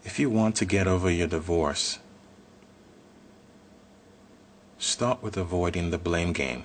If you want to get over your divorce, start with avoiding the blame game.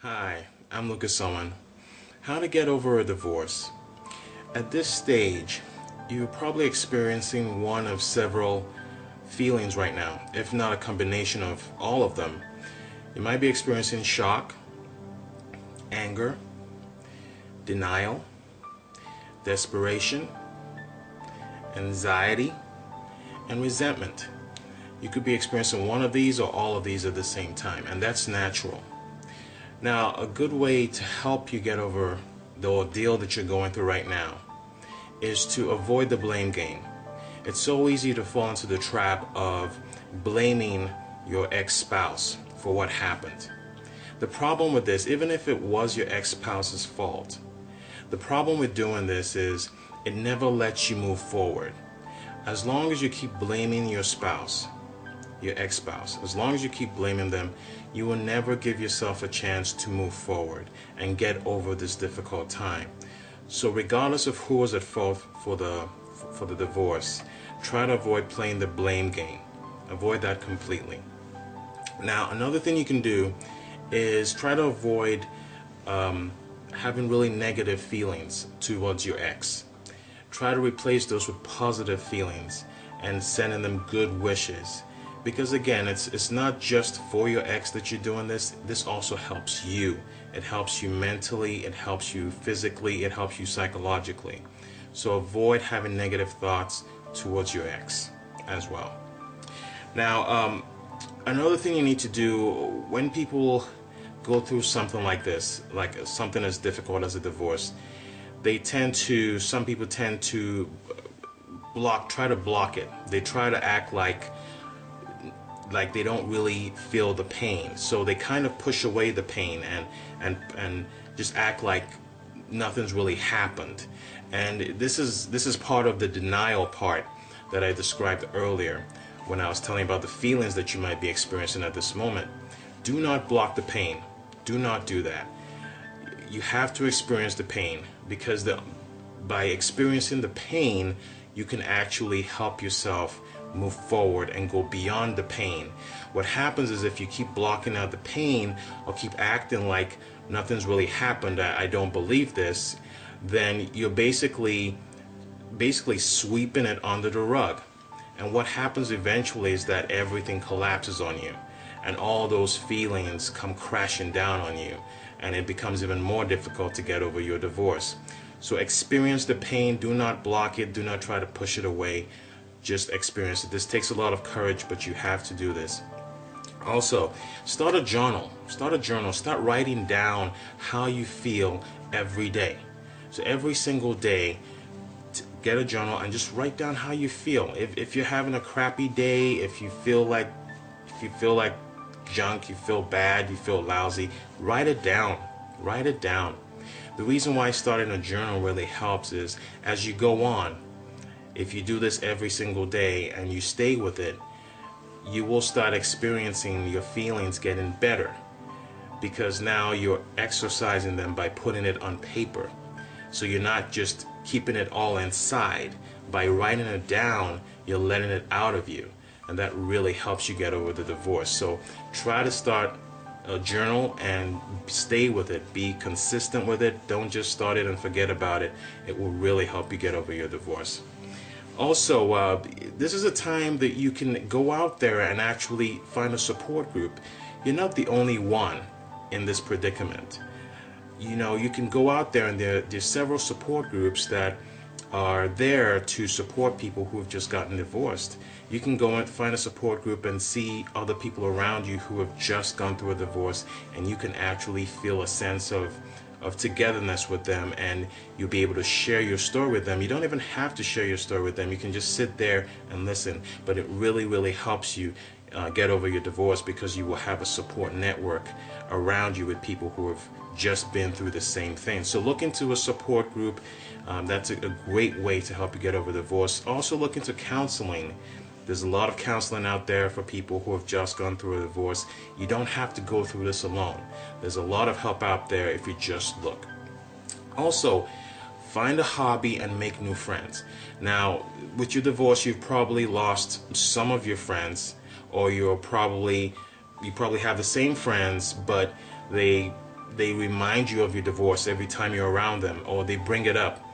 Hi, I'm Lucas Owen. How to get over a divorce. At this stage, you're probably experiencing one of several feelings right now, if not a combination of all of them. You might be experiencing shock, anger, denial, desperation, anxiety, and resentment. You could be experiencing one of these or all of these at the same time, and that's natural. Now, a good way to help you get over the ordeal that you're going through right now is to avoid the blame game. It's so easy to fall into the trap of blaming your ex-spouse for what happened. The problem with this, even if it was your ex-spouse's fault, the problem with doing this is it never lets you move forward. As long as you keep blaming your spouse, your ex-spouse, as long as you keep blaming them, you will never give yourself a chance to move forward and get over this difficult time. So regardless of who was at fault for the divorce, try to avoid playing the blame game. Avoid that completely. Now, another thing you can do is try to avoid having really negative feelings towards your ex. Try to replace those with positive feelings and sending them good wishes. Because again, it's not just for your ex that you're doing this. This also helps you. It helps you mentally, it helps you physically, it helps you psychologically. So avoid having negative thoughts towards your ex as well. Now, another thing you need to do when people go through something like this, like something as difficult as a divorce, some people tend to try to block it. They try to act like they don't really feel the pain, so they kind of push away the pain and just act like nothing's really happened. And this is part of the denial part that I described earlier when I was telling about the feelings that you might be experiencing at this moment. Do not block the pain. Do not do that. You have to experience the pain, because by experiencing the pain, you can actually help yourself move forward and go beyond the pain. What happens is if you keep blocking out the pain or keep acting like nothing's really happened, I don't believe this, then you're basically sweeping it under the rug. And what happens eventually is that everything collapses on you and all those feelings come crashing down on you, and it becomes even more difficult to get over your divorce. So experience the pain. Do not block it. Do not try to push it away. Just experience it. This takes a lot of courage, but you have to do this. Also, start a journal. Start writing down how you feel every day. So every single day, get a journal and just write down how you feel. If you're having a crappy day, if you feel like junk, you feel bad, you feel lousy, write it down. Write it down. The reason why starting a journal really helps is as you go on, if you do this every single day and you stay with it, you will start experiencing your feelings getting better, because now you're exercising them by putting it on paper. So you're not just keeping it all inside. By writing it down, you're letting it out of you, and that really helps you get over the divorce. So try to start a journal and stay with it. Be consistent with it. Don't just start it and forget about it. It will really help you get over your divorce. Also, this is a time that you can go out there and actually find a support group. You're not the only one in this predicament. You know, you can go out there and there's several support groups that are there to support people who have just gotten divorced. You can go and find a support group and see other people around you who have just gone through a divorce, and you can actually feel a sense of of togetherness with them, and you'll be able to share your story with them. You don't even have to share your story with them. You can just sit there and listen. But it really, really helps you get over your divorce, because you will have a support network around you with people who have just been through the same thing. So look into a support group. That's a great way to help you get over divorce. Also look into counseling. There's a lot of counseling out there for people who have just gone through a divorce. You don't have to go through this alone. There's a lot of help out there if you just look. Also, find a hobby and make new friends. Now, with your divorce, you've probably lost some of your friends, or you probably have the same friends, but they remind you of your divorce every time you're around them, or they bring it up.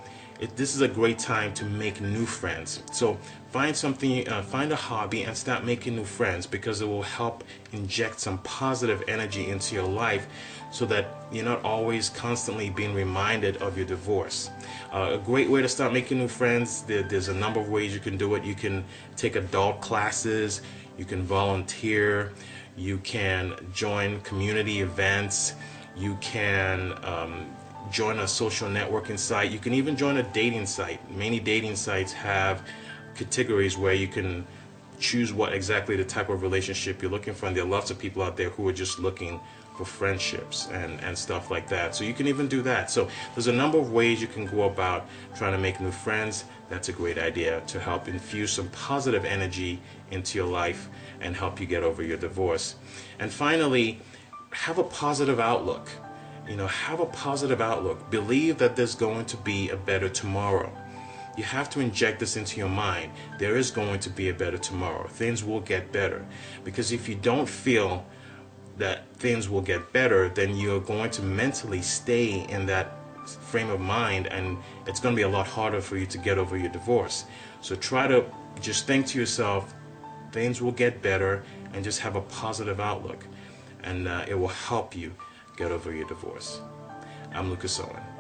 This is a great time to make new friends. So find something, find a hobby and start making new friends, because it will help inject some positive energy into your life, so that you're not always constantly being reminded of your divorce. A great way to start making new friends, there's a number of ways you can do it. You can take adult classes, you can volunteer, you can join community events, you can join a social networking site. You can even join a dating site. Many dating sites have categories where you can choose what exactly the type of relationship you're looking for, and there are lots of people out there who are just looking for friendships and stuff like that. So you can even do that. So there's a number of ways you can go about trying to make new friends. That's a great idea to help infuse some positive energy into your life and help you get over your divorce. And finally, have a positive outlook. Have a positive outlook. Believe that there's going to be a better tomorrow. You have to inject this into your mind. There is going to be a better tomorrow. Things will get better. Because if you don't feel that things will get better, then you're going to mentally stay in that frame of mind, and it's going to be a lot harder for you to get over your divorce. So try to just think to yourself, things will get better, and just have a positive outlook. And it will help you get over your divorce. I'm Lucas Owen.